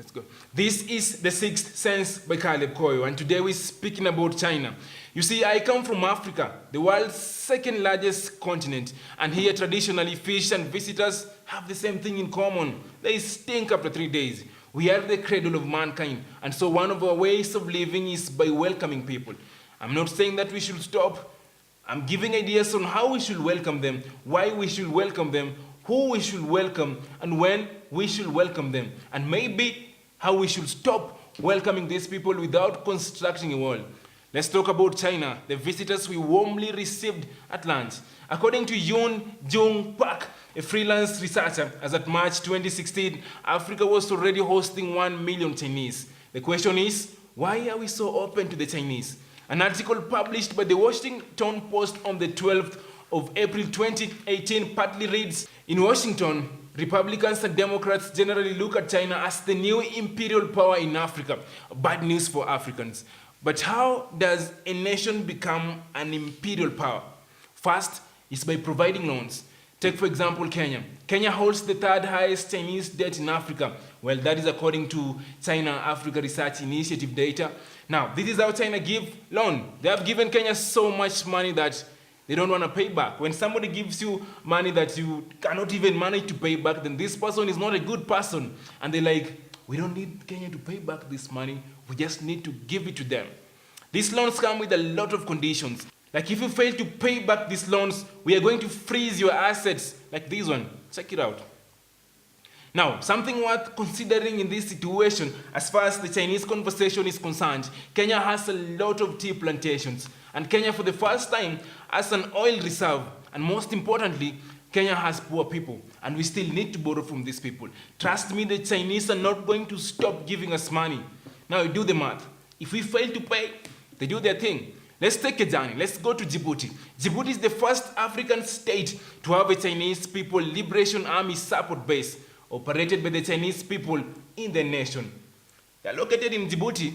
Let's go. This is The Sixth Sense by Koyo, and today we're speaking about China. You see, I come from Africa, the world's second largest continent, and here traditionally fish and visitors have the same thing in common. They stink after 3 days. We are the cradle of mankind, and so one of our ways of living is by welcoming people. I'm not saying that we should stop. I'm giving ideas on how we should welcome them, why we should welcome them, who we should welcome, and when we should welcome them, and maybe how we should stop welcoming these people without constructing a wall. Let's talk about China, the visitors we warmly received at lunch. According to Yoon Jung Park, a freelance researcher, as at March 2016, Africa was already hosting 1 million Chinese. The question is, why are we so open to the Chinese? An article published by the Washington Post on the 12th of April 2018 partly reads, in Washington, Republicans and Democrats generally look at China as the new imperial power in Africa. Bad news for Africans. But how does a nation become an imperial power? First is by providing loans. Take, for example, Kenya. Kenya holds the third highest Chinese debt in Africa. Well, that is according to China Africa Research Initiative data. Now, this is how China give loan. They have given Kenya so much money that they don't want to pay back. When somebody gives you money that you cannot even manage to pay back, then this person is not a good person. And they're like, we don't need Kenya to pay back this money. We just need to give it to them. These loans come with a lot of conditions. Like if you fail to pay back these loans, we are going to freeze your assets, like this one. Check it out. Now, something worth considering in this situation, as far as the Chinese conversation is concerned, Kenya has a lot of tea plantations. And Kenya, for the first time, has an oil reserve. And most importantly, Kenya has poor people. And we still need to borrow from these people. Trust me, the Chinese are not going to stop giving us money. Now, you do the math. If we fail to pay, they do their thing. Let's take a journey. Let's go to Djibouti. Djibouti is the first African state to have a Chinese People Liberation Army support base operated by the Chinese people in the nation. They are located in Djibouti.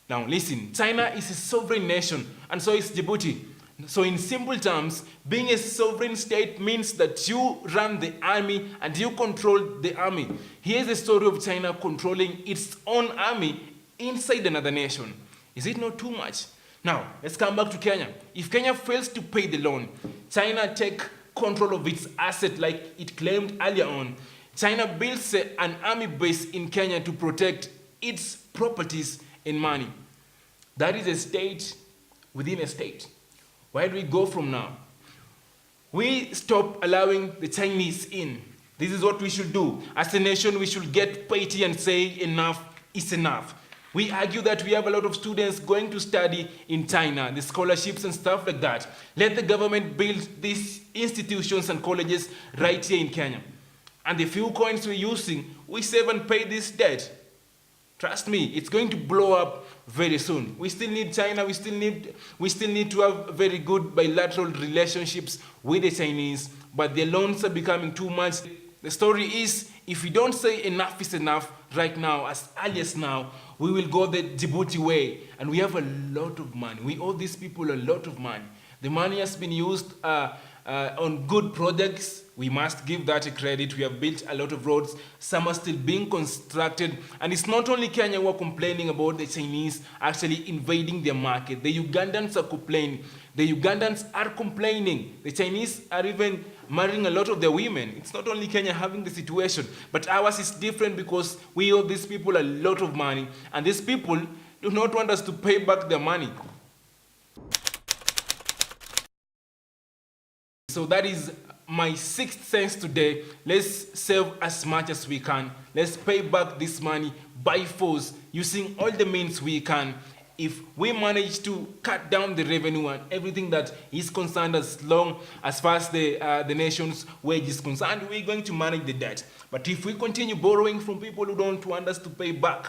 Now listen, China is a sovereign nation, and so is Djibouti. So in simple terms, being a sovereign state means that you run the army and you control the army. Here's the story of China controlling its own army inside another nation. Is it not too much? Now, let's come back to Kenya. If Kenya fails to pay the loan, China take control of its asset like it claimed earlier on. China builds an army base in Kenya to protect its properties and money. That is a state within a state. Where do we go from now? We stop allowing the Chinese in. This is what we should do. As a nation, we should get petty and say enough is enough. We argue that we have a lot of students going to study in China, the scholarships and stuff like that. Let the government build these institutions and colleges right here in Kenya. And the few coins we're using, we save and pay this debt. Trust me, it's going to blow up very soon. We still need China, we still need to have very good bilateral relationships with the Chinese, but their loans are becoming too much. The story is, if we don't say enough is enough right now, as early as now, we will go the Djibouti way. And we have a lot of money. We owe these people a lot of money. The money has been used on good projects. We must give that a credit. We have built a lot of roads. Some are still being constructed. And it's not only Kenya who are complaining about the Chinese actually invading their market. The Ugandans are complaining. The Ugandans are complaining. The Chinese are even marrying a lot of their women. It's not only Kenya having the situation, but ours is different because we owe these people a lot of money. And these people do not want us to pay back their money. So that is my sixth sense today. Let's save as much as we can. Let's pay back this money by force using all the means we can. If we manage to cut down the revenue and everything that is concerned as far as the nation's wage is concerned, we're going to manage the debt. But if we continue borrowing from people who don't want us to pay back,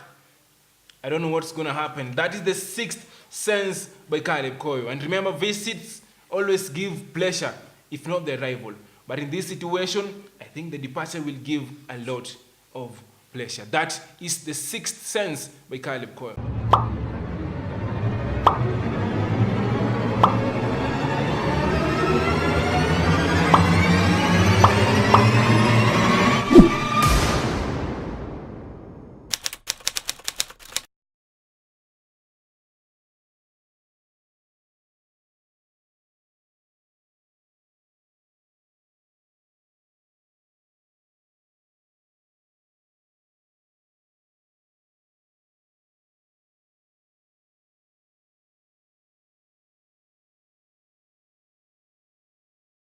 I don't know what's going to happen. That is the sixth sense by Koyo. And remember, visits always give pleasure, if not the arrival. But in this situation, I think the departure will give a lot of pleasure. That is the sixth sense by Koyo.